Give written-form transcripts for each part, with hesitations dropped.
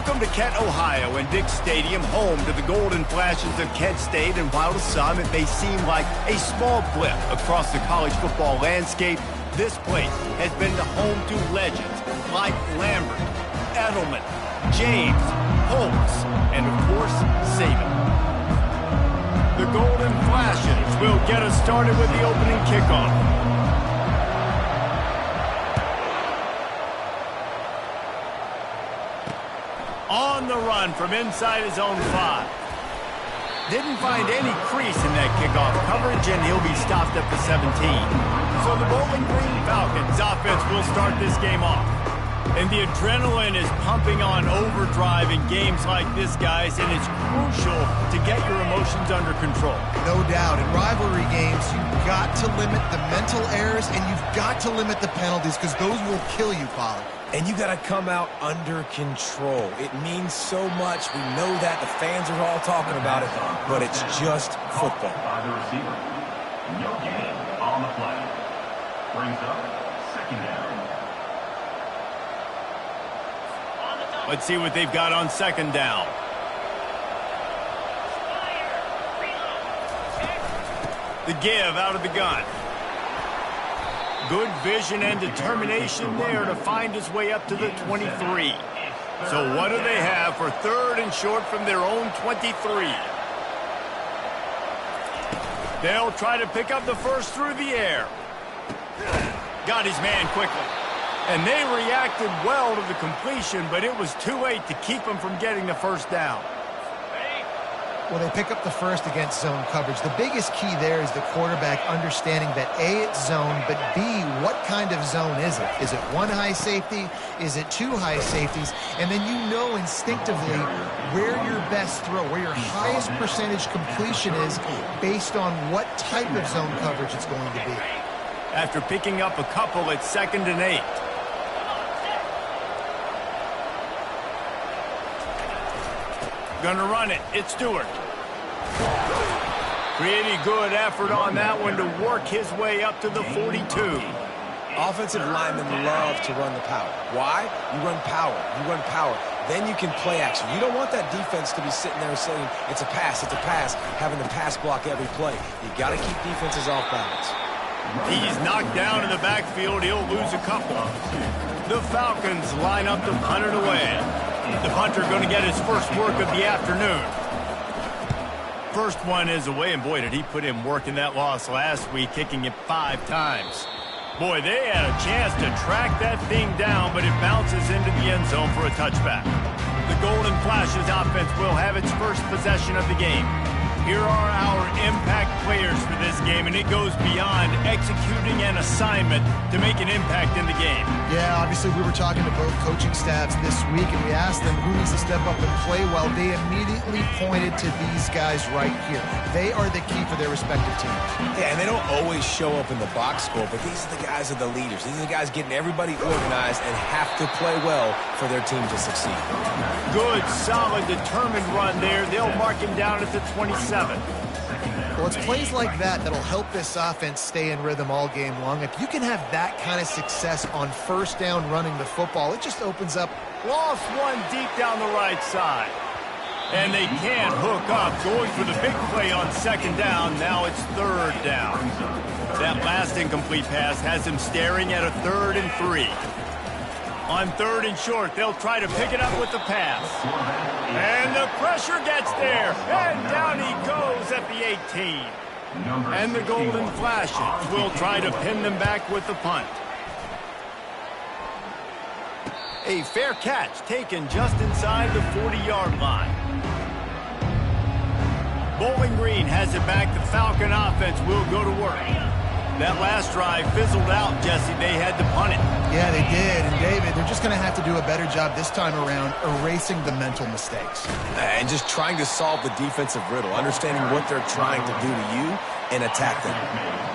Welcome to Kent, Ohio, and Dick Stadium, home to the Golden Flashes of Kent State. And while to some it may seem like a small blip across the college football landscape, this place has been the home to legends like Lambert, Edelman, James, Holtz, and of course, Saban. The Golden Flashes will get us started with the opening kickoff. On the run from inside his own 5. Didn't find any crease in that kickoff coverage, and he'll be stopped at the 17. So the Bowling Green Falcons offense will start this game off. And the adrenaline is pumping on overdrive in games like this, guys, and it's crucial to get your emotions under control. No doubt. In rivalry games, you've got to limit the mental errors, and you've got to limit the penalties, because those will kill you, Pollard. And you got to come out under control. It means so much. We know that. The fans are all talking about it, but it's just football. By the receiver. No gain on the play. Brings up second down. Let's see what they've got on second down. The give out of the gun. Good vision and determination there to find his way up to the 23. So what do they have for third and short from their own 23? They'll try to pick up the first through the air. Got his man quickly. And they reacted well to the completion, but it was too late to keep him from getting the first down. Well, they pick up the first against zone coverage. The biggest key there is the quarterback understanding that A, it's zone, but B, what kind of zone is it? Is it one high safety? Is it two high safeties? And then you know instinctively where your best throw, where your highest percentage completion is based on what type of zone coverage it's going to be. After picking up a couple at 2nd and 8. Gonna run it. It's Stewart. Pretty good effort on that one to work his way up to the 42. Offensive linemen love to run the power. Why? You run power. You run power. Then you can play action. You don't want that defense to be sitting there saying, it's a pass, having to pass block every play. You got to keep defenses off balance. He's knocked down in the backfield. He'll lose a couple. The Falcons line up to punt it away. The punter going to get his first work of the afternoon. First one is away, and boy, did he put in work in that loss last week, kicking it 5 times. Boy, they had a chance to track that thing down, but it bounces into the end zone for a touchback. The Golden Flashes offense will have its first possession of the game. Here are our impact players for this game, and it goes beyond executing an assignment to make an impact in the game. Yeah, obviously we were talking to both coaching staffs this week, and we asked them who needs to step up and play well. They immediately pointed to these guys right here. They are the key for their respective teams. Yeah, and they don't always show up in the box score, but these are the guys that are the leaders. These are the guys getting everybody organized and have to play well for their team to succeed. Good, solid, determined run there. They'll mark him down at the 27. Well, it's plays like that that'll help this offense stay in rhythm all game long. If you can have that kind of success on first down running the football, it just opens up. Lost one deep down the right side. And they can't hook up. Going for the big play on second down. Now it's third down. That last incomplete pass has him staring at a 3rd and 3. On 3rd and short, they'll try to pick it up with the pass. And the pressure gets there. And down he goes at the 18. And the Golden Flashes will try to pin them back with the punt. A fair catch taken just inside the 40-yard line. Bowling Green has it back. The Falcon offense will go to work. That last drive fizzled out, Jesse. They had to punt it. Yeah, they did. And, David, they're just going to have to do a better job this time around erasing the mental mistakes. And just trying to solve the defensive riddle, understanding what they're trying to do to you and attack them.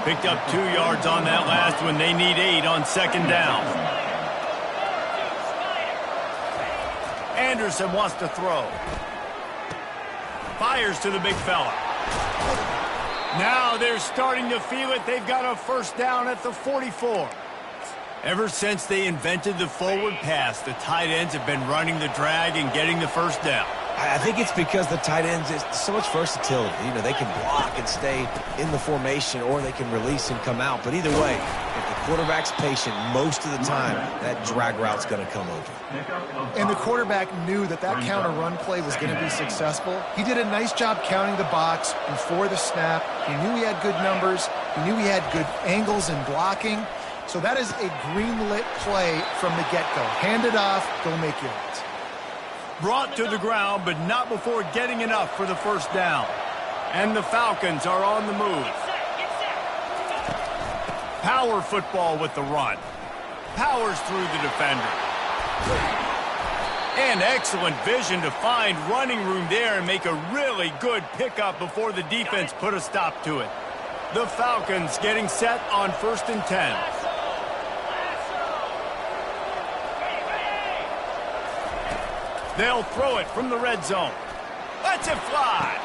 Picked up 2 yards on that last one. They need 8 on second down. Anderson wants to throw. Fires to the big fella. Now they're starting to feel it. They've got a first down at the 44. Ever since they invented the forward pass, the tight ends have been running the drag and getting the first down. I think it's because the tight ends, is so much versatility. You know, they can block and stay in the formation, or they can release and come out. But either way, if the quarterback's patient most of the time, that drag route's going to come over. And the quarterback knew that that counter run play was going to be successful. He did a nice job counting the box before the snap. He knew he had good numbers. He knew he had good angles and blocking. So that is a green-lit play from the get-go. Hand it off, go make yards. Brought to the ground, but not before getting enough for the first down. And the Falcons are on the move. Power football with the run. Powers through the defender. And excellent vision to find running room there and make a really good pickup before the defense put a stop to it. The Falcons getting set on 1st and 10. They'll throw it from the red zone. Lets it fly.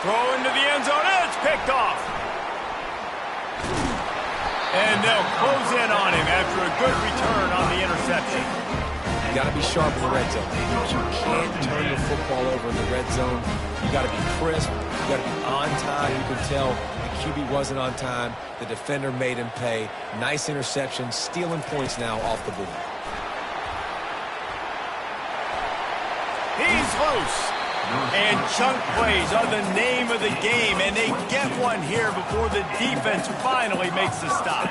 Throw into the end zone, and it's picked off. And they'll close in on him after a good return on the interception. You got to be sharp in the red zone. You can't turn the football over in the red zone. You got to be crisp. You got to be on time. You can tell the QB wasn't on time. The defender made him pay. Nice interception, stealing points now off the board. He's loose. And chunk plays are the name of the game, and they get one here before the defense finally makes the stop.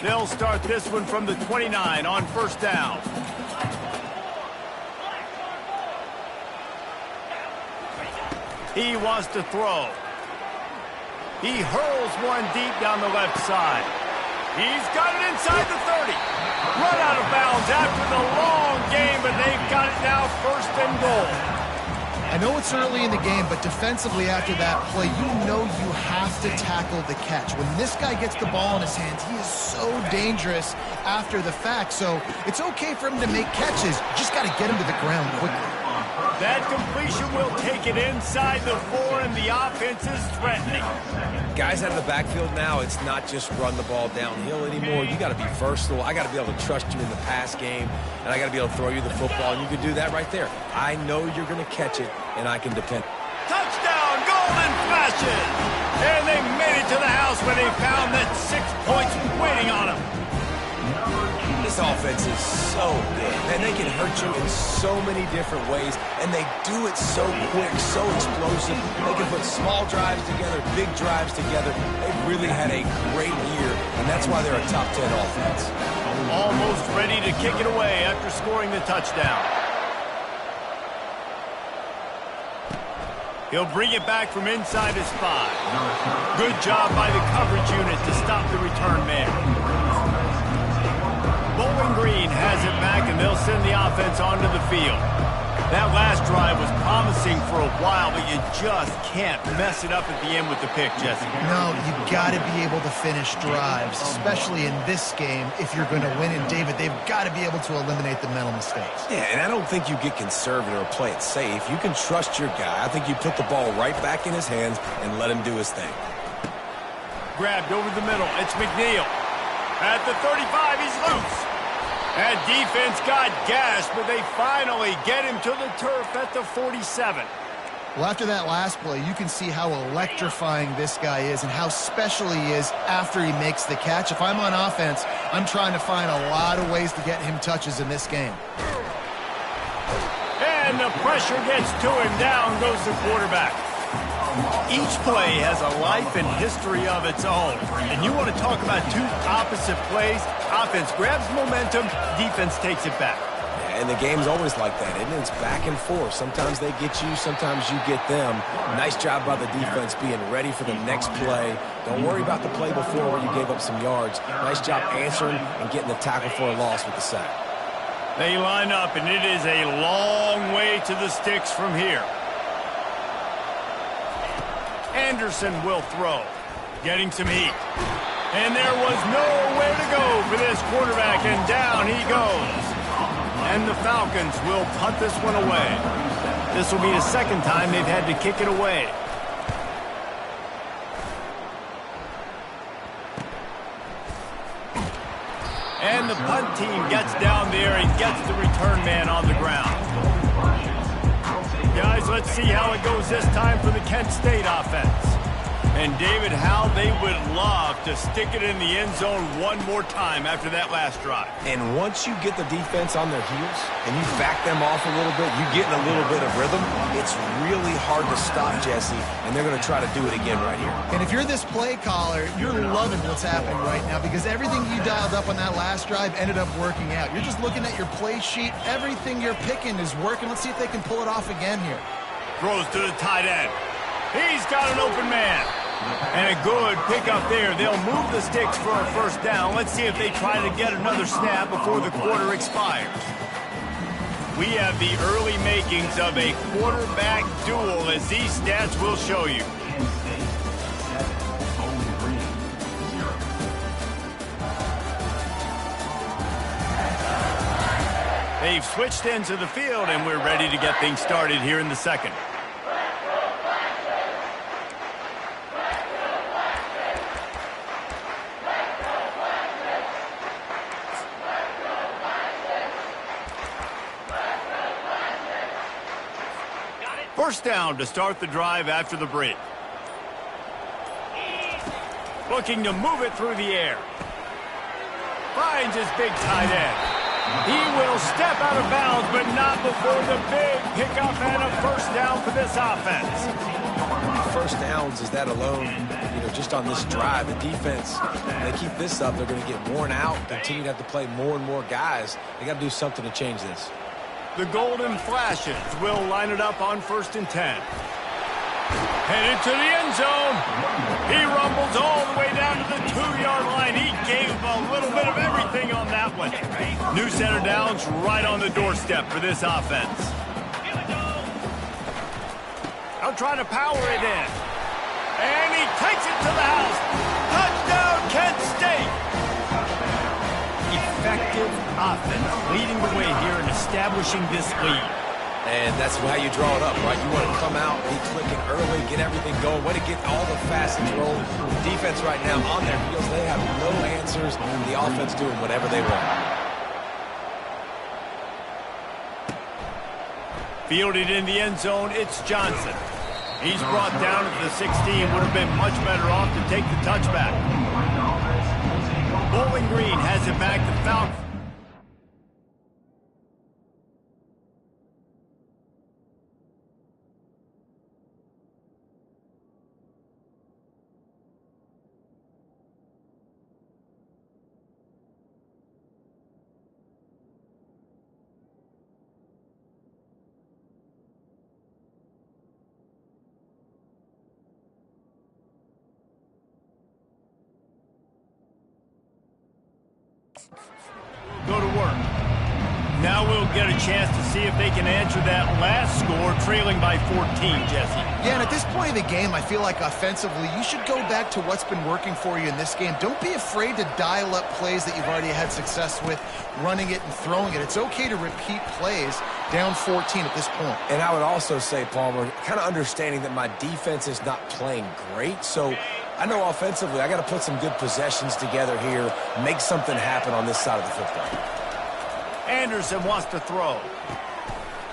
They'll start this one from the 29 on 1st down. He wants to throw. He hurls one deep down the left side. He's got it inside the 30. Run out of bounds after the long game, but they've got it now 1st and goal. I know it's early in the game, but defensively after that play, you know you have to tackle the catch. When this guy gets the ball in his hands, he is so dangerous after the fact. So it's okay for him to make catches. You just got to get him to the ground quickly. That completion will take it inside the 4, and the offense is threatening. Guys out of the backfield now, it's not just run the ball downhill anymore. You got to be versatile. I got to be able to trust you in the pass game, and I got to be able to throw you the football, and you can do that right there. I know you're going to catch it, and I can depend. Touchdown, golden flashes! And they made it to the house when they found that 6 points waiting on them. This offense is so good, and they can hurt you in so many different ways, and they do it so quick, so explosive. They can put small drives together, big drives together. They've really had a great year, and that's why they're a top 10 offense. Almost ready to kick it away after scoring the touchdown. He'll bring it back from inside his 5. Good job by the coverage unit to stop the return man. Bowling Green has it back, and they'll send the offense onto the field. That last drive was promising for a while, but you just can't mess it up at the end with the pick, Jesse. No, you've got to be able to finish drives, especially in this game. If you're going to win, and David, they've got to be able to eliminate the mental mistakes. Yeah, and I don't think you get conservative or play it safe. You can trust your guy. I think you put the ball right back in his hands and let him do his thing. Grabbed over the middle. It's McNeil. At the 35, he's loose. That defense got gashed, but they finally get him to the turf at the 47. Well, after that last play, you can see how electrifying this guy is and how special he is after he makes the catch. If I'm on offense, I'm trying to find a lot of ways to get him touches in this game. And the pressure gets to him. Down goes the quarterback. Each play has a life and history of its own. And you want to talk about two opposite plays. Offense grabs momentum, defense takes it back. Yeah, and the game's always like that, isn't it? It's back and forth. Sometimes they get you, sometimes you get them. Nice job by the defense being ready for the next play. Don't worry about the play before where you gave up some yards. Nice job answering and getting the tackle for a loss with the sack. They line up, and it is a long way to the sticks from here. Anderson will throw, getting some heat. And there was nowhere to go for this quarterback, and down he goes. And the Falcons will punt this one away. This will be the second time they've had to kick it away. And the punt team gets down there and gets the return man on the ground. Guys, let's see how it goes this time for the Kent State offense. And David, how they would love to stick it in the end zone one more time after that last drive. And once you get the defense on their heels and you back them off a little bit, you get in a little bit of rhythm, it's really hard to stop, Jesse, and they're going to try to do it again right here. And if you're this play caller, you're loving what's happening right now because everything you dialed up on that last drive ended up working out. You're just looking at your play sheet. Everything you're picking is working. Let's see if they can pull it off again here. Throws to the tight end. He's got an open man. And a good pickup there. They'll move the sticks for a first down. Let's see if they try to get another snap before the quarter expires. We have the early makings of a quarterback duel, as these stats will show you. They've switched into the field, and we're ready to get things started here in the second. First down to start the drive after the break. Looking to move it through the air. Finds his big tight end. He will step out of bounds, but not before the big pickup and a first down for this offense. First downs is that alone, just on this drive. The defense, they keep this up, they're going to get worn out, continue to have to play more and more guys. They got to do something to change this. The Golden Flashes will line it up on 1st and 10. Headed to the end zone. He rumbles all the way down to the 2-yard line. He gave a little bit of everything on that one. New center downs right on the doorstep for this offense. I'll try to power it in. And he takes it to the house. Touchdown, Kent State. Effective offense leading the way here and establishing this lead. And that's how you draw it up, right? You want to come out, be clicking early, get everything going, way to get all the facets rolling. The defense right now on their heels, they have no answers. The offense doing whatever they want. Fielded in the end zone, it's Johnson. He's brought down at the 16. Would have been much better off to take the touchback. Bowling Green has it back to Falcons. Go to work. Now we'll get a chance to see if they can answer that last score, trailing by 14, Jesse. Yeah, and at this point in the game, I feel like offensively, you should go back to what's been working for you in this game. Don't be afraid to dial up plays that you've already had success with, running it and throwing it. It's okay to repeat plays down 14 at this point. And I would also say, Palmer, kind of understanding that my defense is not playing great, so I know offensively I got to put some good possessions together here, make something happen on this side of the football. Anderson wants to throw.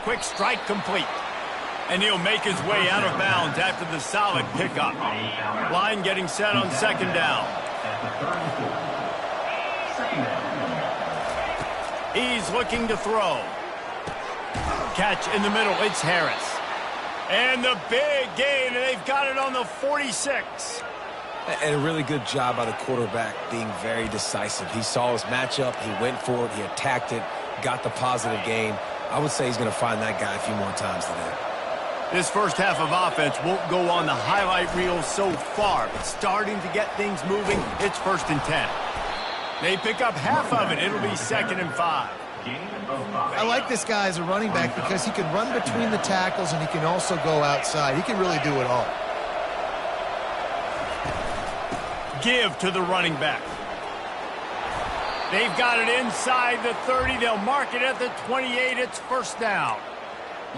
Quick strike complete. And he'll make his way out of bounds after the solid pickup. Line getting set on second down. He's looking to throw. Catch in the middle, it's Harris. And the big gain, and they've got it on the 46. And a really good job by the quarterback being very decisive. He saw his matchup, he went for it, he attacked it, got the positive gain. I would say he's going to find that guy a few more times today. This first half of offense won't go on the highlight reel so far, but starting to get things moving, it's 1st and 10. They pick up half of it. It'll be 2nd and 5. I like this guy as a running back because he can run between the tackles and he can also go outside. He can really do it all. Give to the running back. They've got it inside the 30. They'll mark it at the 28. It's first down.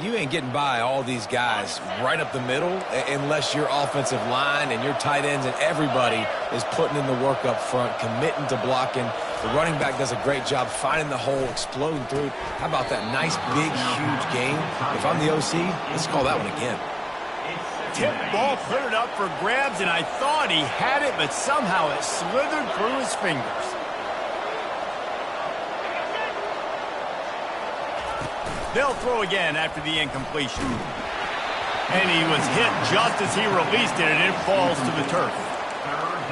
You ain't getting by all these guys right up the middle unless your offensive line and your tight ends and everybody is putting in the work up front, committing to blocking. The running back does a great job finding the hole, exploding through. How about that nice, big, huge gain? If I'm the OC, let's call that one again. Tip ball, put it up for grabs, and I thought he had it, but somehow it slithered through his fingers. They'll throw again after the incompletion. And he was hit just as he released it, and it falls to the turf.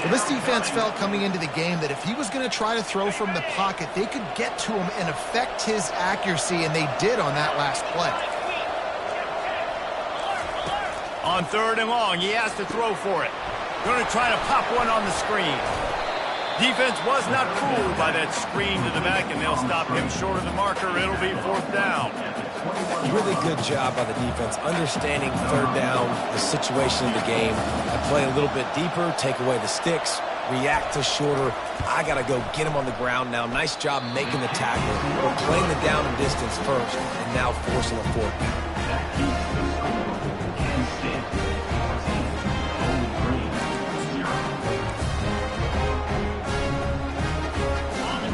Well, this defense felt coming into the game that if he was going to try to throw from the pocket, they could get to him and affect his accuracy, and they did on that last play. On 3rd and long, he has to throw for it. Going to try to pop one on the screen. Defense was not fooled by that screen to the back, and they'll stop him short of the marker. It'll be 4th down. Really good job by the defense, understanding 3rd down, the situation in the game. I play a little bit deeper, take away the sticks, react to shorter. I got to go get him on the ground now. Nice job making the tackle. We're playing the down and distance first, and now forcing a 4th down.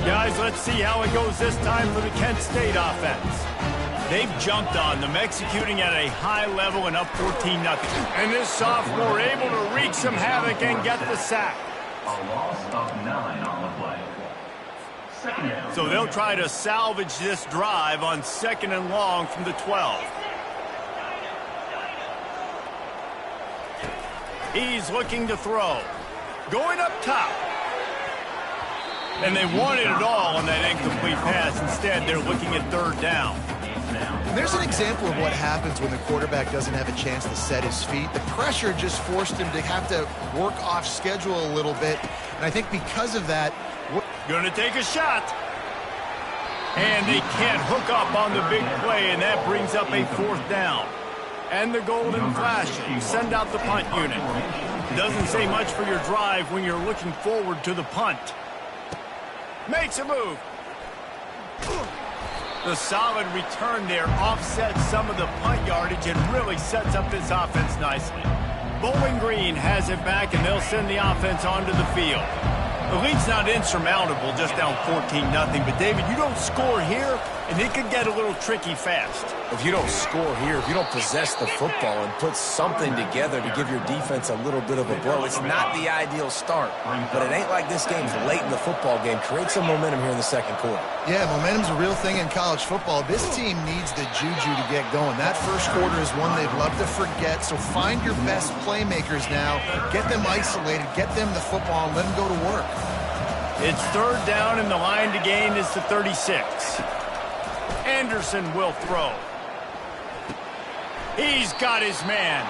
Guys, let's see how it goes this time for the Kent State offense. They've jumped on them, executing at a high level and up 14-0. And this sophomore able to wreak some havoc and get the sack. A loss of 9 on the play. 2nd down. So they'll try to salvage this drive on 2nd and long from the 12. He's looking to throw. Going up top. And they wanted it all on that incomplete pass. Instead, they're looking at 3rd down. And there's an example of what happens when the quarterback doesn't have a chance to set his feet. The pressure just forced him to have to work off schedule a little bit. And I think because of that... Going to take a shot. And they can't hook up on the big play, and that brings up a 4th down. And the golden flash. Send out the punt unit. Doesn't say much for your drive when you're looking forward to the punt. Makes a move. The solid return there offsets some of the punt yardage and really sets up this offense nicely. Bowling Green has it back, and they'll send the offense onto the field. The lead's not insurmountable, just down 14-0. But, David, you don't score here, and it could get a little tricky fast. If you don't score here, if you don't possess the football and put something together to give your defense a little bit of a blow, it's not the ideal start. But it ain't like this game's late in the football game. Create some momentum here in the 2nd quarter. Yeah, momentum's a real thing in college football. This team needs the juju to get going. That 1st quarter is one they'd love to forget, so find your best playmakers now. Get them isolated, get them the football, and let them go to work. It's 3rd down, and the line to gain is the 36. Anderson will throw. He's got his man.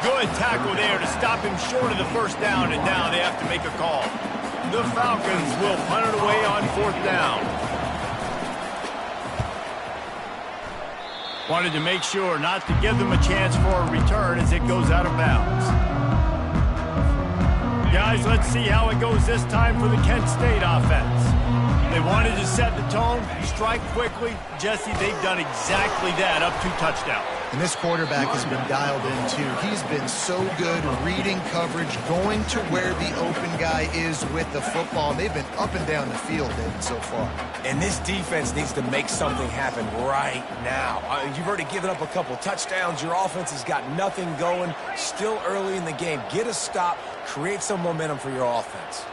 Good tackle there to stop him short of the 1st down, and now they have to make a call. The Falcons will punt it away on 4th down. Wanted to make sure not to give them a chance for a return as it goes out of bounds. Guys, let's see how it goes this time for the Kent State offense. They wanted to set the tone, strike quickly. Jesse, they've done exactly that, up 2 touchdowns. And this quarterback has been dialed in, too. He's been so good reading coverage, going to where the open guy is with the football. And they've been up and down the field, David, so far. And this defense needs to make something happen right now. You've already given up a couple touchdowns. Your offense has got nothing going. Still early in the game. Get a stop. Create some momentum for your offense.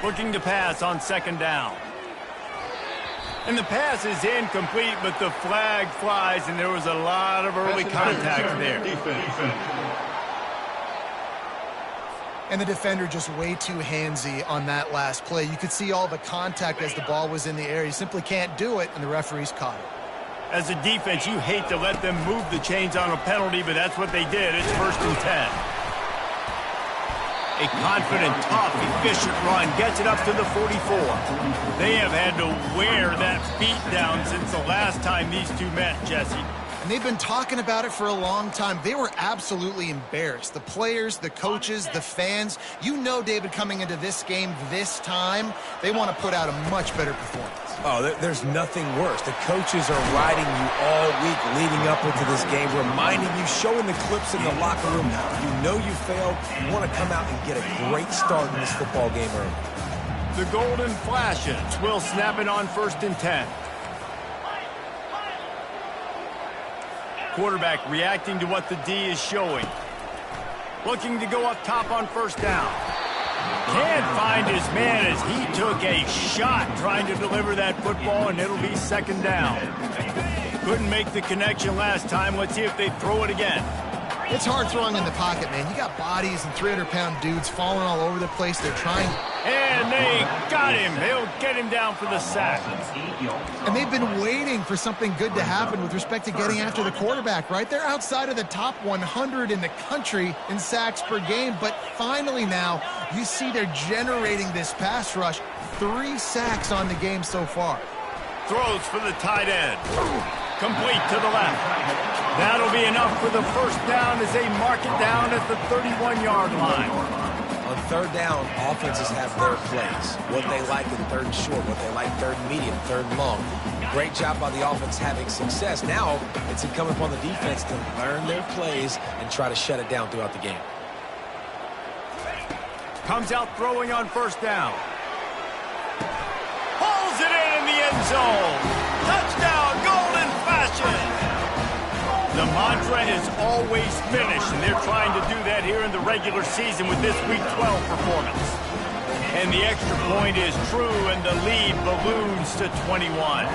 Looking to pass on 2nd down. And the pass is incomplete, but the flag flies, and there was a lot of early contact there. And the defender just way too handsy on that last play. You could see all the contact as the ball was in the air. He simply can't do it, and the referee's caught it. As a defense, you hate to let them move the chains on a penalty, but that's what they did. It's 1st and 10. A confident, tough, efficient run gets it up to the 44. They have had to wear that beat down since the last time these two met, Jesse. And they've been talking about it for a long time. They were absolutely embarrassed. The players, the coaches, the fans. You know, David, coming into this game this time, they want to put out a much better performance. Oh, there's nothing worse. The coaches are riding you all week leading up into this game, reminding you, showing the clips in the locker room. You know you failed. You want to come out and get a great start in this football game early. The Golden Flashes will snap it on 1st and 10. Quarterback reacting to what the D is showing. Looking to go up top on 1st down. Can't find his man as he took a shot trying to deliver that football, and it'll be 2nd down. Couldn't make the connection last time. Let's see if they throw it again. It's hard throwing in the pocket, man. You got bodies and 300-pound dudes falling all over the place. They're trying. And they got him. They'll get him down for the sack. And they've been waiting for something good to happen with respect to getting after the quarterback, right? They're outside of the top 100 in the country in sacks per game, but finally now you see they're generating this pass rush. 3 sacks on the game so far. Throws for the tight end. Complete to the left. That'll be enough for the 1st down as they mark it down at the 31-yard line. On 3rd down, offenses have their plays. What they like in 3rd and short, what they like 3rd and medium, 3rd and long. Great job by the offense having success. Now it's incumbent upon the defense to learn their plays and try to shut it down throughout the game. Comes out throwing on 1st down. Pulls it in the end zone. Touchdown, Golden Flashes. The mantra is always finish, and they're trying to do that here in the regular season with this Week 12 performance. And the extra point is true, and the lead balloons to 21.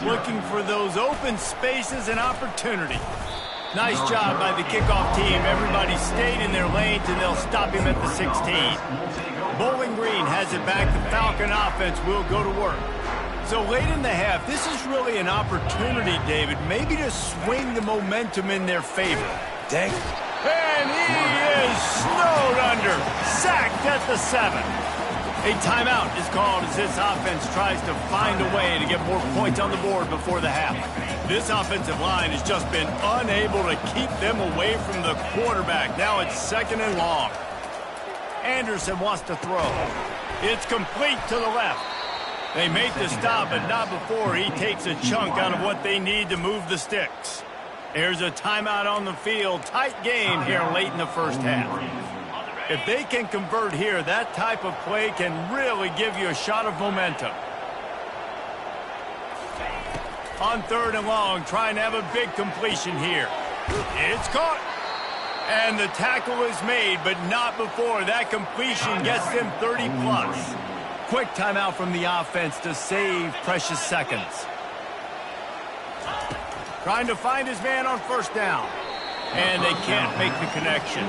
Looking for those open spaces and opportunity. Nice job by the kickoff team. Everybody stayed in their lanes, and they'll stop him at the 16. Bowling Green has it back. The Falcon offense will go to work. So late in the half, this is really an opportunity, David, maybe to swing the momentum in their favor. Dang. And he is snowed under. Sacked at the 7. A timeout is called as this offense tries to find a way to get more points on the board before the half. This offensive line has just been unable to keep them away from the quarterback. Now it's 2nd and long. Anderson wants to throw. It's complete to the left. They make the stop, but not before he takes a chunk out of what they need to move the sticks. There's a timeout on the field. Tight game here late in the 1st half. If they can convert here, that type of play can really give you a shot of momentum. On 3rd and long, trying to have a big completion here. It's caught. And the tackle is made, but not before that completion gets them 30+. Quick timeout from the offense to save precious seconds. Trying to find his man on 1st down. And they can't make the connection.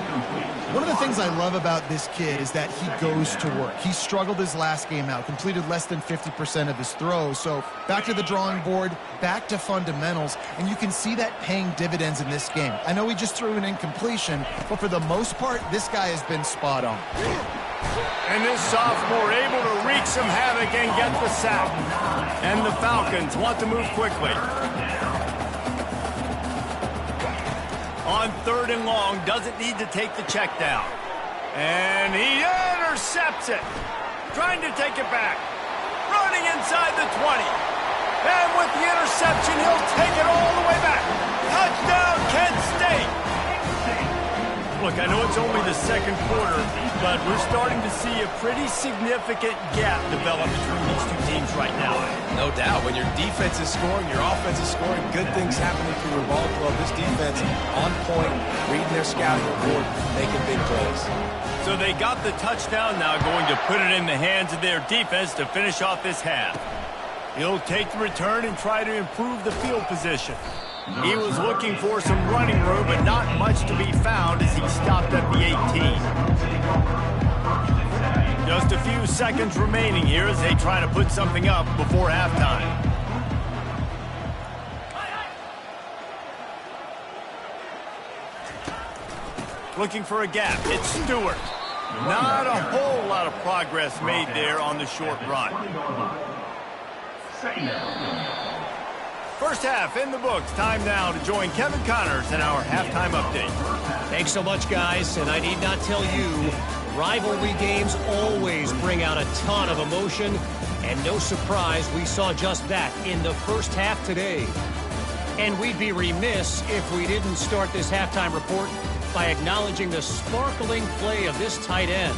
One of the things I love about this kid is that he goes to work. He struggled his last game out, completed less than 50% of his throws. So back to the drawing board, back to fundamentals, and you can see that paying dividends in this game. I know he just threw an incompletion, but for the most part, this guy has been spot on. And this sophomore able to wreak some havoc and get the sack. And the Falcons want to move quickly. On 3rd and long, doesn't need to take the check down. And he intercepts it. Trying to take it back. Running inside the 20. And with the interception, he'll take it all the way back. Touchdown, Kent State. Look, I know it's only the 2nd quarter, but we're starting to see a pretty significant gap develop between these two teams right now. No doubt. When your defense is scoring, your offense is scoring, good things happening for your ball club. This defense on point, reading their scouting report, making big plays. So they got the touchdown, now going to put it in the hands of their defense to finish off this half. He'll take the return and try to improve the field position. He was looking for some running room, but not much to be found as he stopped at the 18. Just a few seconds remaining here as they try to put something up before halftime. Looking for a gap. It's Stewart. Not a whole lot of progress made there on the short run. First half in the books. Time now to join Kevin Connors in our halftime update. Thanks so much, guys. And I need not tell you, rivalry games always bring out a ton of emotion. And no surprise, we saw just that in the first half today. And we'd be remiss if we didn't start this halftime report by acknowledging the sparkling play of this tight end.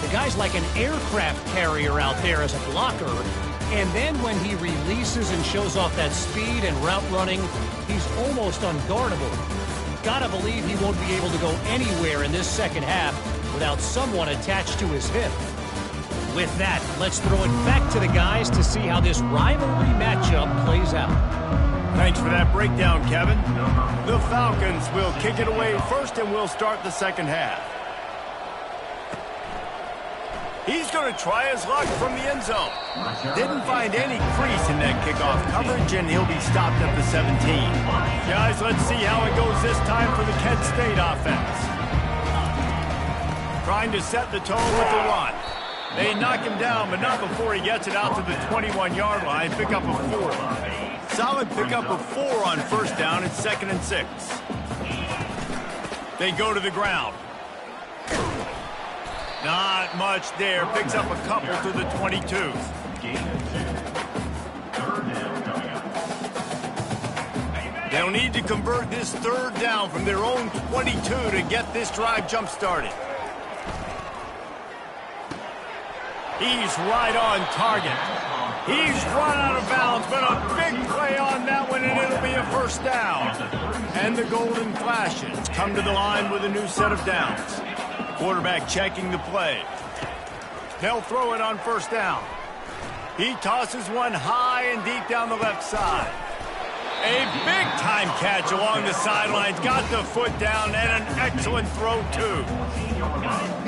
The guy's like an aircraft carrier out there as a blocker. And then when he releases and shows off that speed and route running, he's almost unguardable. Gotta believe he won't be able to go anywhere in this second half without someone attached to his hip. With that, let's throw it back to the guys to see how this rivalry matchup plays out. Thanks for that breakdown, Kevin. The Falcons will kick it away first, and we'll start the second half. He's going to try his luck from the end zone. Didn't find any crease in that kickoff coverage, and he'll be stopped at the 17. Guys, let's see how it goes this time for the Kent State offense. Trying to set the tone with the run. They knock him down, but not before he gets it out to the 21-yard line. Pick up a 4. Solid pickup of 4 on first down. It's 2nd and 6. They go to the ground. Not much there. Picks up a couple to the 22. They'll need to convert this 3rd down from their own 22 to get this drive jump-started. He's right on target. He's run out of bounds, but a big play on that one, and it'll be a first down. And the Golden Flashes come to the line with a new set of downs. Quarterback checking the play. They'll throw it on first down. He tosses one high and deep down the left side. A big-time catch along the sidelines. Got the foot down, and an excellent throw, too.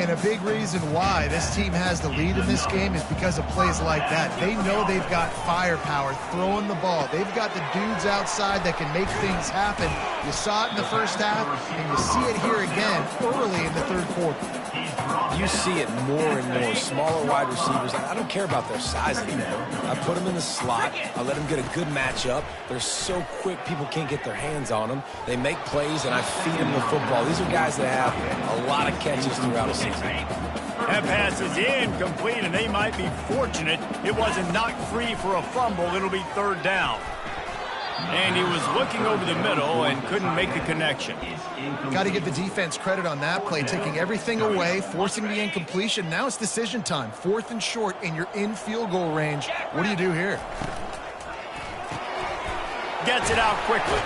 And a big reason why this team has the lead in this game is because of plays like that. They know they've got firepower throwing the ball. They've got the dudes outside that can make things happen. You saw it in the first half, and you see it here again early in the 3rd quarter. You see it more and more. Smaller wide receivers. I don't care about their size anymore. I put them in the slot. I let them get a good matchup. They're so quick, people can't get their hands on them. They make plays, and I feed them the football. These are guys that have a lot of catches throughout a season. That pass is incomplete, and they might be fortunate it wasn't knocked free for a fumble. It'll be 3rd down. And he was looking over the middle and couldn't make the connection. Got to give the defense credit on that play, taking everything away, forcing the incompletion. Now it's decision time. 4th and short, and you're in field goal range. What do you do here? Gets it out quickly.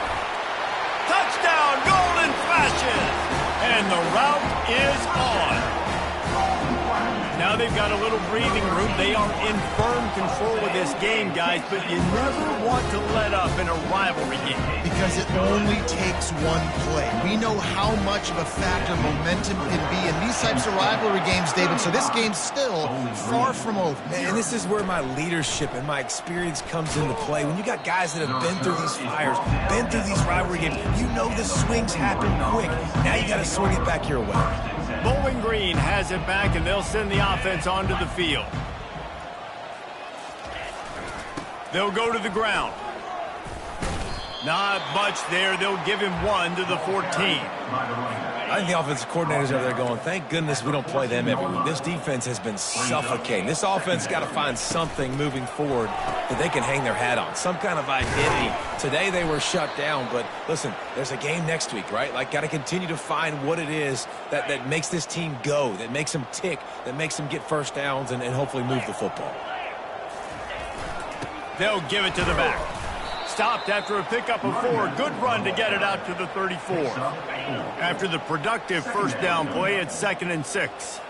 Touchdown, Golden Flashes! And the route is on. Now they've got a little breathing room. They are in firm control of this game, guys, but you never want to let up in a rivalry game. Because it only takes one play. We know how much of a factor momentum can be in these types of rivalry games, David, so this game's still far from over. And this is where my leadership and my experience comes into play. When you got guys that have been through these fires, been through these rivalry games, you know the swings happen quick. Now you got to swing it back your way. Bowling Green has it back, and they'll send the offense onto the field. They'll go to the ground. Not much there. They'll give him 1 to the 14. I think the offensive coordinators over there going, thank goodness we don't play them every week. This defense has been suffocating. This offense got to find something moving forward that they can hang their hat on, some kind of identity. Today they were shut down, but listen, there's a game next week, right? Like, got to continue to find what it is that makes this team go, that makes them tick, that makes them get first downs and hopefully move the football. They'll give it to the back. Stopped after a pickup of 4. Good run to get it out to the 34. After the productive first down play, it's 2nd and 6.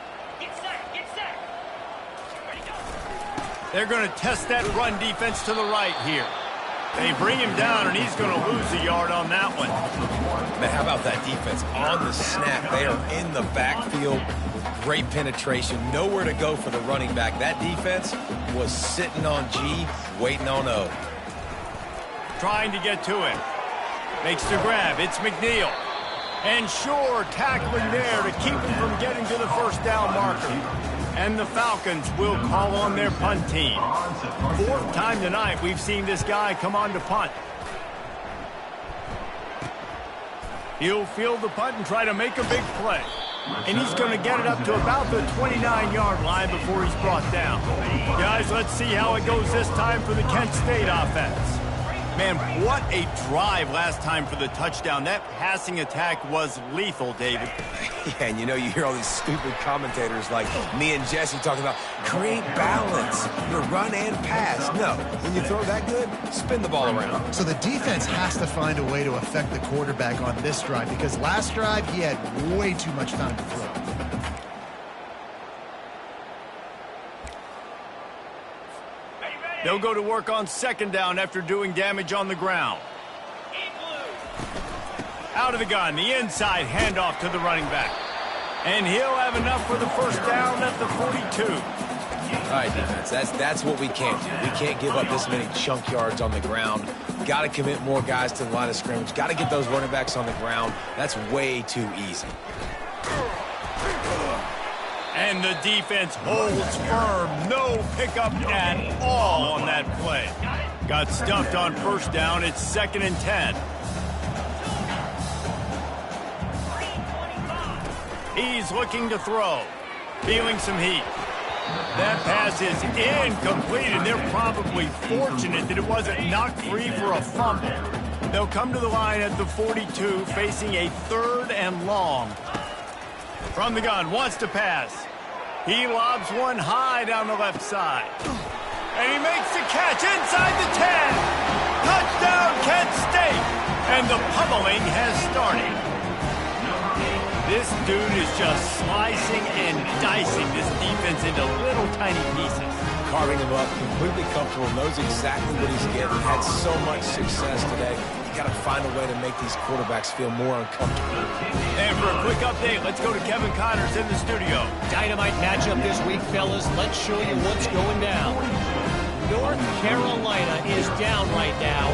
They're going to test that run defense to the right here. They bring him down, and he's going to lose a yard on that one. Man, how about that defense? On the snap, they are in the backfield with great penetration. Nowhere to go for the running back. That defense was sitting on G, waiting on O. Trying to get to it. Makes the grab. It's McNeil. And Shore tackling there to keep him from getting to the first down marker. And the Falcons will call on their punt team. 4th time tonight we've seen this guy come on to punt. He'll field the punt and try to make a big play. And he's going to get it up to about the 29-yard line before he's brought down. Guys, let's see how it goes this time for the Kent State offense. Man, what a drive last time for the touchdown. That passing attack was lethal, David. Yeah, and you know, you hear all these stupid commentators like me and Jesse talking about create balance, run and pass. No, when you throw that good, spin the ball around. So the defense has to find a way to affect the quarterback on this drive because last drive he had way too much time to throw. They'll go to work on second down after doing damage on the ground. Out of the gun, the inside handoff to the running back. And he'll have enough for the first down at the 42. All right, defense, that's what we can't do. We can't give up this many chunk yards on the ground. Got to commit more guys to the line of scrimmage. Got to get those running backs on the ground. That's way too easy. And the defense holds firm. No pickup at all on that play. Got stuffed on first down. It's 2nd and 10. He's looking to throw. Feeling some heat. That pass is incomplete, and they're probably fortunate that it wasn't knocked free for a fumble. They'll come to the line at the 42, facing a 3rd and long. From the gun, wants to pass. He lobs one high down the left side. And he makes the catch inside the 10. Touchdown, Kent State. And the pummeling has started. This dude is just slicing and dicing this defense into little tiny pieces. Carving him up, completely comfortable, knows exactly what he's getting. Had so much success today. Got to find a way to make these quarterbacks feel more uncomfortable. And for a quick update, let's go to Kevin Connors in the studio. Dynamite matchup this week, fellas. Let's show you what's going down. North Carolina is down right now,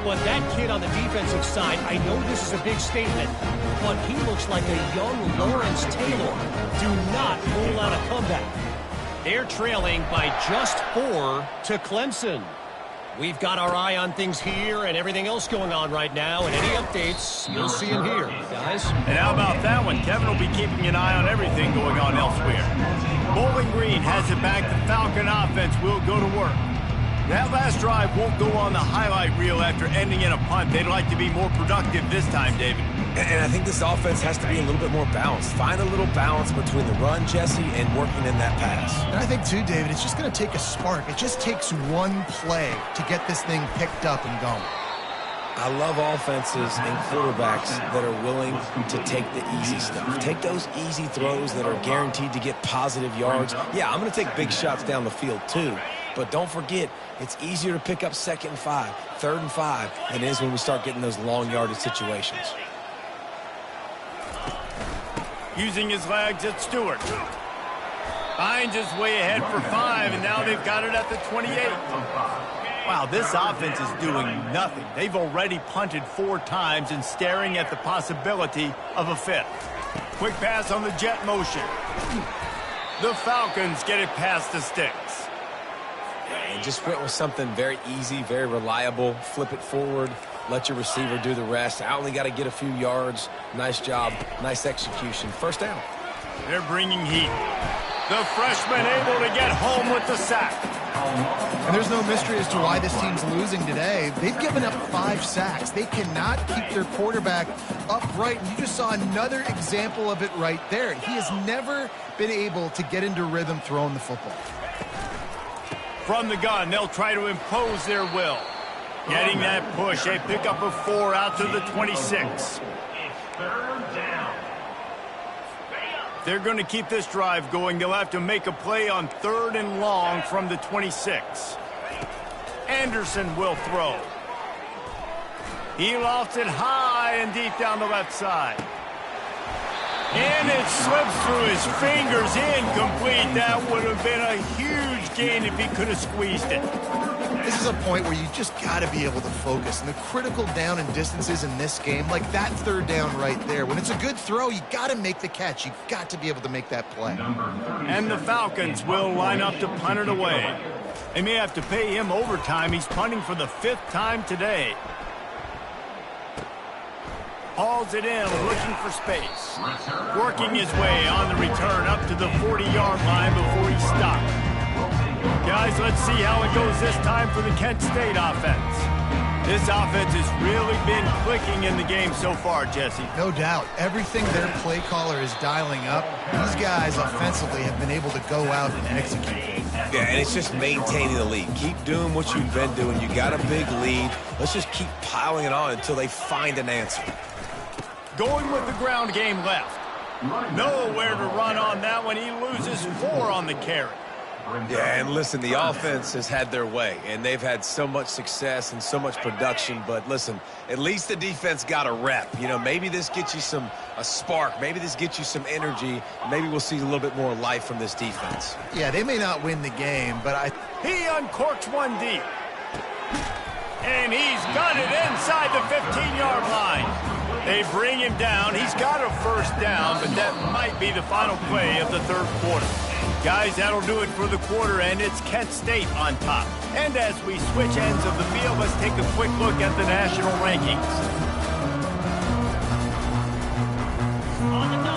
but that kid on the defensive side, I know this is a big statement, but he looks like a young Lawrence Taylor. Do not rule out a comeback. They're trailing by just 4 to Clemson. We've got our eye on things here and everything else going on right now, and any updates, you'll see them here, guys. And how about that one? Kevin will be keeping an eye on everything going on elsewhere. Bowling Green has it back. The Falcon offense will go to work. That last drive won't go on the highlight reel after ending in a punt. They'd like to be more productive this time, David. And I think this offense has to be a little bit more balanced. Find a little balance between the run, Jesse, and working in that pass. And I think, too, David, it's just going to take a spark. It just takes one play to get this thing picked up and going. I love offenses and quarterbacks that are willing to take the easy stuff. Take those easy throws that are guaranteed to get positive yards. Yeah, I'm going to take big shots down the field, too. But don't forget, it's easier to pick up 2nd and 5, 3rd and 5 than it is when we start getting those long yardage situations. Using his legs at Stewart. Finds his way ahead for 5, and now they've got it at the 28. Wow, this offense is doing nothing. They've already punted 4 times and staring at the possibility of a 5th. Quick pass on the jet motion. The Falcons get it past the sticks. And just went with something very easy, very reliable. Flip it forward. Let your receiver do the rest. I only got to get a few yards. Nice job. Nice execution. First down. They're bringing heat. The freshman able to get home with the sack. And there's no mystery as to why this team's losing today. They've given up 5 sacks. They cannot keep their quarterback upright. And you just saw another example of it right there. He has never been able to get into rhythm throwing the football. From the gun, they'll try to impose their will. Getting that push, a pickup of 4 out to the 26. They're going to keep this drive going. They'll have to make a play on 3rd and long from the 26. Anderson will throw. He lofts it high and deep down the left side. And it slips through his fingers, incomplete. That would have been a huge gain if he could have squeezed it. This is a point where you just got to be able to focus. And the critical down and distances in this game, like that 3rd down right there, when it's a good throw, you got to make the catch. You got to be able to make that play. And the Falcons will line up to punt it away. They may have to pay him overtime. He's punting for the 5th time today. Hauls it in, looking for space. Working his way on the return up to the 40-yard line before he stopped. Guys, let's see how it goes this time for the Kent State offense. This offense has really been clicking in the game so far, Jesse. No doubt. Everything their play caller is dialing up, these guys offensively have been able to go out and execute. Yeah, and it's just maintaining the lead. Keep doing what you've been doing. You got a big lead. Let's just keep piling it on until they find an answer. Going with the ground game left. Nowhere to run on that one. He loses 4 on the carry. Yeah, and listen, the offense has had their way, and they've had so much success and so much production. But listen, at least the defense got a rep. You know, maybe this gets you a spark. Maybe this gets you some energy. Maybe we'll see a little bit more life from this defense. Yeah, they may not win the game, but He uncorks one deep. And he's got it inside the 15-yard line. They bring him down. He's got a first down, but that might be the final play of the third quarter. Guys, that'll do it for the quarter, and it's Kent State on top. And as we switch ends of the field, let's take a quick look at the national rankings.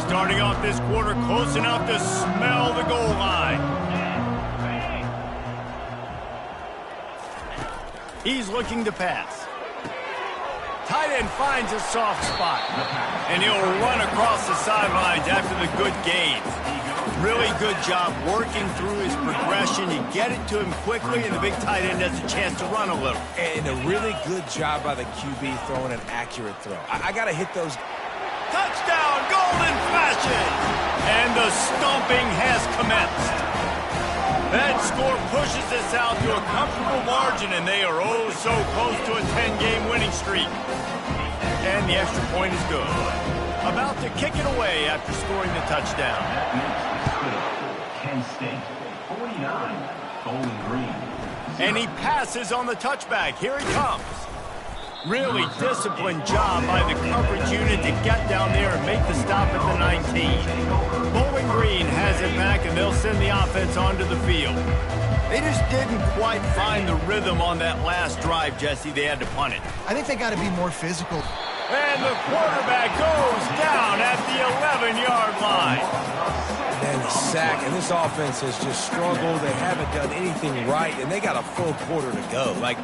Starting off this quarter, close enough to smell the goal line. He's looking to pass. Tight end finds a soft spot, and he'll run across the sidelines after the good gain. Really good job working through his progression. You get it to him quickly, and the big tight end has a chance to run a little. And a really good job by the QB throwing an accurate throw. I got to hit those. Touchdown, golden fashion! And the stomping has commenced. That score pushes us out to a comfortable margin, and they are oh so close to a 10-game winning streak. And the extra point is good. About to kick it away after scoring the touchdown. Kent State, 49, Bowling Green. And he passes on the touchback. Here he comes. Really disciplined job by the coverage unit to get down there and make the stop at the 19. Bowling Green has it back, and they'll send the offense onto the field. They just didn't quite find the rhythm on that last drive, Jesse. They had to punt it. I think they got to be more physical. And the quarterback goes down at the 11-yard line. And the sack, and this offense has just struggled. They haven't done anything right, and they got a full quarter to go. Like,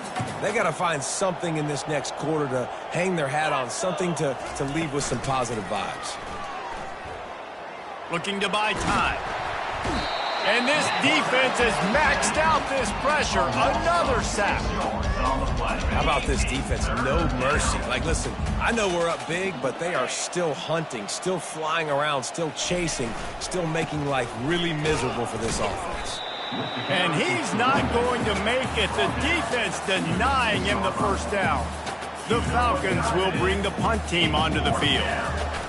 they got to find something in this next quarter to hang their hat on, something to leave with some positive vibes. Looking to buy time. And this defense has maxed out this pressure. Another sack. How about this defense? No mercy. Like, listen, I know we're up big, but they are still hunting, still flying around, still chasing, still making life really miserable for this offense. And he's not going to make it. The defense denying him the first down. The Falcons will bring the punt team onto the field.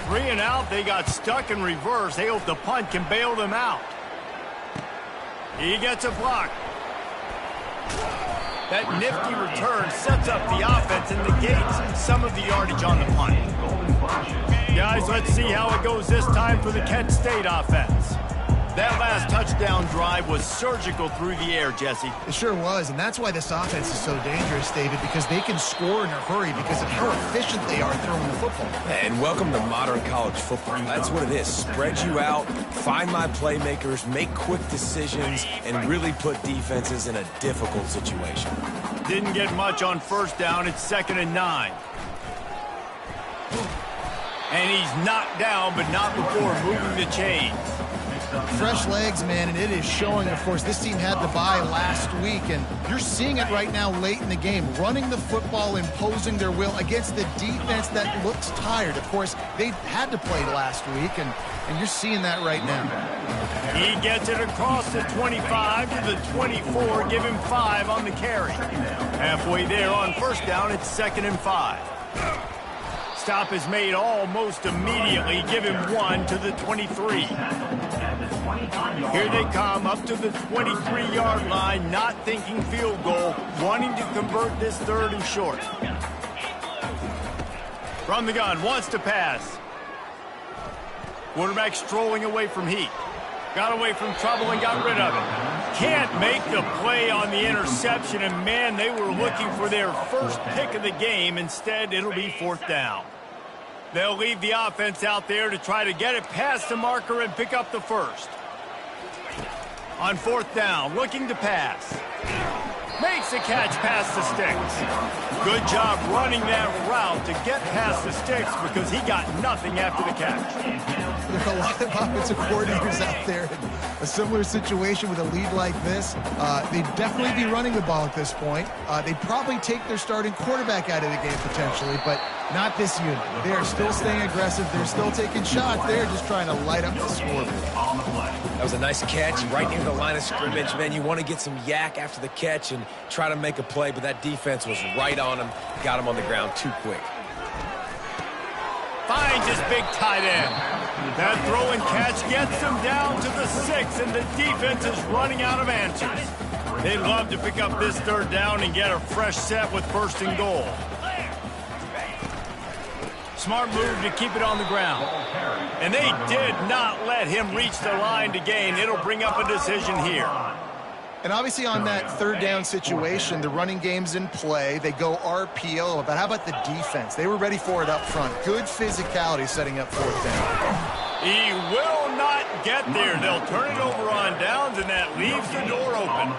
3 and out, they got stuck in reverse. They hope the punt can bail them out. He gets a block. That nifty return sets up the offense and negates some of the yardage on the punt. Guys, let's see how it goes this time for the Kent State offense. That last touchdown drive was surgical through the air, Jesse. It sure was, and that's why this offense is so dangerous, David, because they can score in a hurry because of how efficient they are throwing the football. And welcome to modern college football. That's what it is. Spread you out, find my playmakers, make quick decisions, and really put defenses in a difficult situation. Didn't get much on first down. It's 2nd and 9. And he's knocked down, but not before moving the chains. Fresh legs, man, and it is showing. Of course, this team had the bye last week, and you're seeing it right now late in the game, running the football, imposing their will against the defense that looks tired. Of course, they had to play last week, and you're seeing that right now. He gets it across the 25 to the 24, give him 5 on the carry. Halfway there on first down, it's 2nd and 5. Stop is made almost immediately. Give him 1 to the 23. Here they come up to the 23-yard line, not thinking field goal, wanting to convert this 3rd and short. From the gun, wants to pass. Quarterback strolling away from heat. Got away from trouble and got rid of it. Can't make the play on the interception, and man, they were looking for their first pick of the game. Instead, it'll be 4th down. They'll leave the offense out there to try to get it past the marker and pick up the first. On 4th down, looking to pass. Makes the catch past the sticks. Good job running that route to get past the sticks because he got nothing after the catch. There are a lot of offensive coordinators out there in a similar situation with a lead like this. They'd definitely be running the ball at this point. They'd probably take their starting quarterback out of the game potentially, but not this unit. They are still staying aggressive. They're still taking shots. They're just trying to light up the scoreboard. That was a nice catch right near the line of scrimmage. Man, you want to get some yak after the catch and try to make a play, but that defense was right on him. Got him on the ground too quick. Finds his big tight end. That throw and catch gets him down to the 6, and the defense is running out of answers. They'd love to pick up this third down and get a fresh set with 1st and goal. Smart move to keep it on the ground. And they did not let him reach the line to gain. It'll bring up a decision here. And obviously on that 3rd down situation, the running game's in play. They go RPO, but how about the defense? They were ready for it up front. Good physicality setting up 4th down. He will not get there. They'll turn it over on downs, and that leaves the door open.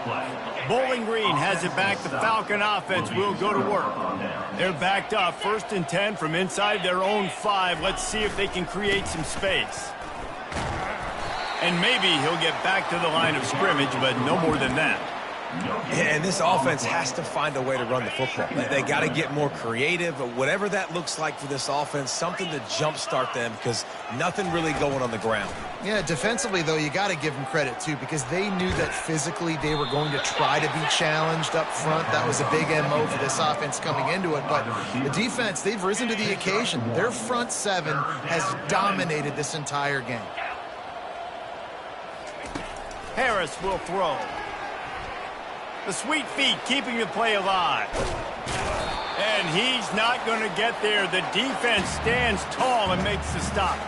Bowling Green has it back. The Falcon offense will go to work. They're backed up 1st and 10 from inside their own 5. Let's see if they can create some space. And maybe he'll get back to the line of scrimmage, but no more than that. Yeah, and this offense has to find a way to run the football. They got to get more creative, but whatever that looks like for this offense, something to jumpstart them because nothing really going on the ground. Yeah, defensively, though, you got to give them credit, too, because they knew that physically they were going to try to be challenged up front. That was a big MO for this offense coming into it. But the defense, they've risen to the occasion. Their front 7 has dominated this entire game. Harris will throw. The sweet feet keeping the play alive. And he's not going to get there. The defense stands tall and makes the stop.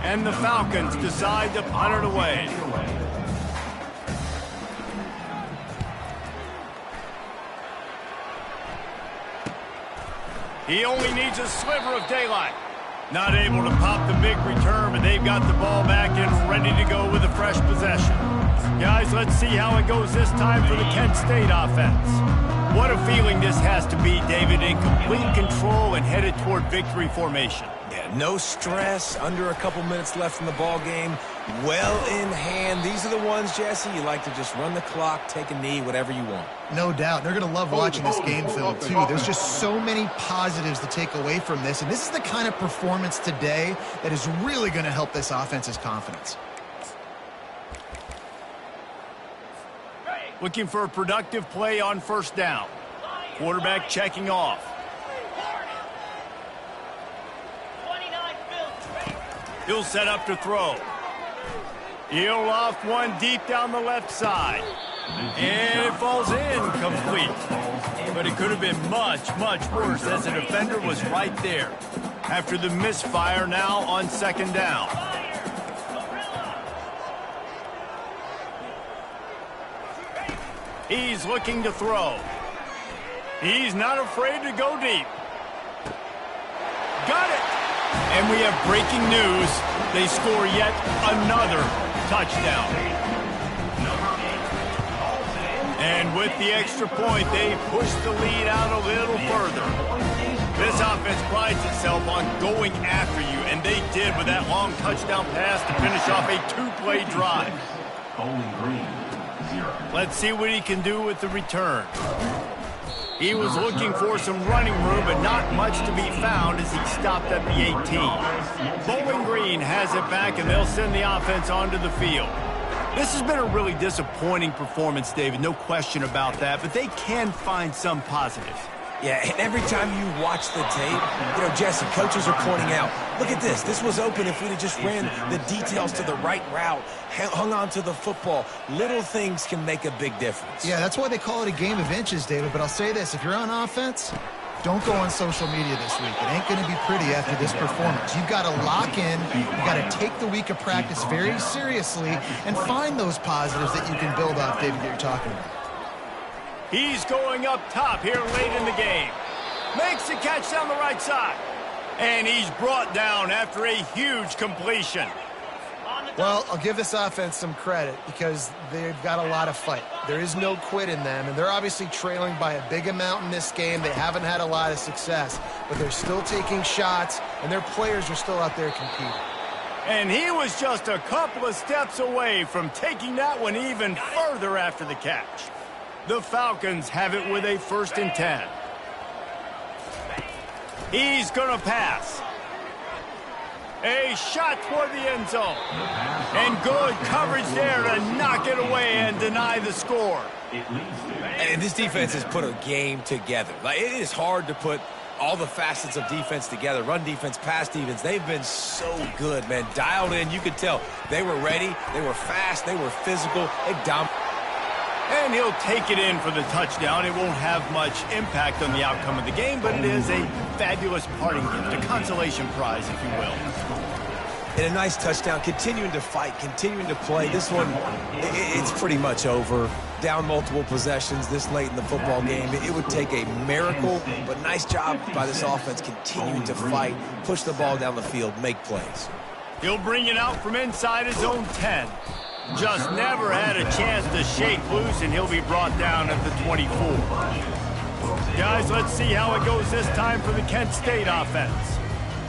And the Falcons decide to punt it away. He only needs a sliver of daylight. Not able to pop the big return, but they've got the ball back and ready to go with a fresh possession. Guys, let's see how it goes this time for the Kent State offense. What a feeling this has to be, David, in complete control and headed toward victory formation. Yeah, no stress, under a couple minutes left in the ball game, well in hand. These are the ones, Jesse, you like to just run the clock, take a knee, whatever you want. No doubt. They're going to love watching this game film, too. There's just so many positives to take away from this, and this is the kind of performance today that is really going to help this offense's confidence. Looking for a productive play on 1st down. Quarterback checking off. He'll set up to throw. He'll loft one deep down the left side. And it falls in complete. But it could have been much, much worse as the defender was right there. After the misfire, now on 2nd down. He's looking to throw. He's not afraid to go deep. Got it! And we have breaking news. They score yet another touchdown. And with the extra point, they push the lead out a little further. This offense prides itself on going after you, and they did with that long touchdown pass to finish off a 2-play drive. Bowling Green, 0. Let's see what he can do with the return. He was looking for some running room, but not much to be found as he stopped at the 18. Bowling Green has it back, and they'll send the offense onto the field. This has been a really disappointing performance, David, no question about that, but they can find some positives. Yeah, and every time you watch the tape, Jesse, coaches are pointing out, look at this. This was open if we'd have just ran the details to the right route, hung on to the football. Little things can make a big difference. Yeah, that's why they call it a game of inches, David. But I'll say this, if you're on offense, don't go on social media this week. It ain't going to be pretty after this performance. You've got to lock in. You've got to take the week of practice very seriously and find those positives that you can build off, David, that you're talking about. He's going up top here late in the game. Makes the catch down the right side. And he's brought down after a huge completion. Well, I'll give this offense some credit because they've got a lot of fight. There is no quit in them, and they're obviously trailing by a big amount in this game. They haven't had a lot of success, but they're still taking shots, and their players are still out there competing. And he was just a couple of steps away from taking that one even further after the catch. The Falcons have it with a 1st and 10. He's going to pass. A shot toward the end zone. And good coverage there to knock it away and deny the score. And this defense has put a game together. Like, it is hard to put all the facets of defense together. Run defense, pass defense. They've been so good, man. Dialed in. You could tell they were ready. They were fast. They were physical. They dominated. And he'll take it in for the touchdown. It won't have much impact on the outcome of the game, but it is a fabulous parting gift, a consolation prize, if you will. And a nice touchdown, continuing to fight, continuing to play. This one, it's pretty much over. Down multiple possessions this late in the football game. It would take a miracle, but nice job by this offense continuing to fight, push the ball down the field, make plays. He'll bring it out from inside his own 10. Just never had a chance to shake loose, and he'll be brought down at the 24. Guys, let's see how it goes this time for the Kent State offense.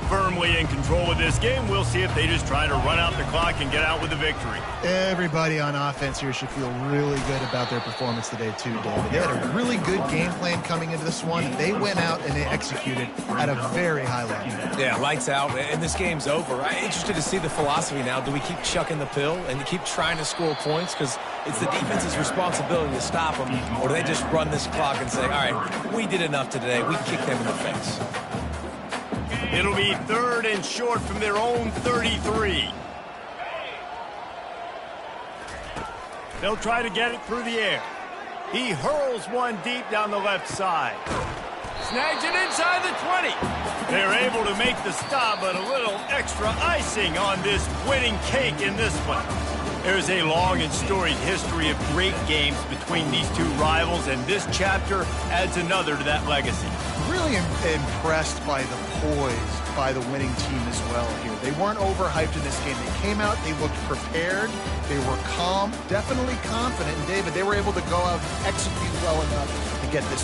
Firmly in control of this game. We'll see if they just try to run out the clock and get out with a victory. Everybody on offense here should feel really good about their performance today too, David. They had a really good game plan coming into this one. They went out and they executed at a very high level. Yeah, lights out, and this game's over. I'm interested to see the philosophy now. Do we keep chucking the pill and keep trying to score points? Because it's the defense's responsibility to stop them. Or do they just run this clock and say, all right, we did enough today. We kicked them in the face. It'll be 3rd and short from their own 33. They'll try to get it through the air. He hurls one deep down the left side. Snags it inside the 20. They're able to make the stop, but a little extra icing on this winning cake in this one. There's a long and storied history of great games between these two rivals, and this chapter adds another to that legacy. Really impressed by the poise by the winning team as well here. They weren't overhyped in this game. They came out, they looked prepared, they were calm, definitely confident. And David, they were able to go out and execute well enough to get this win.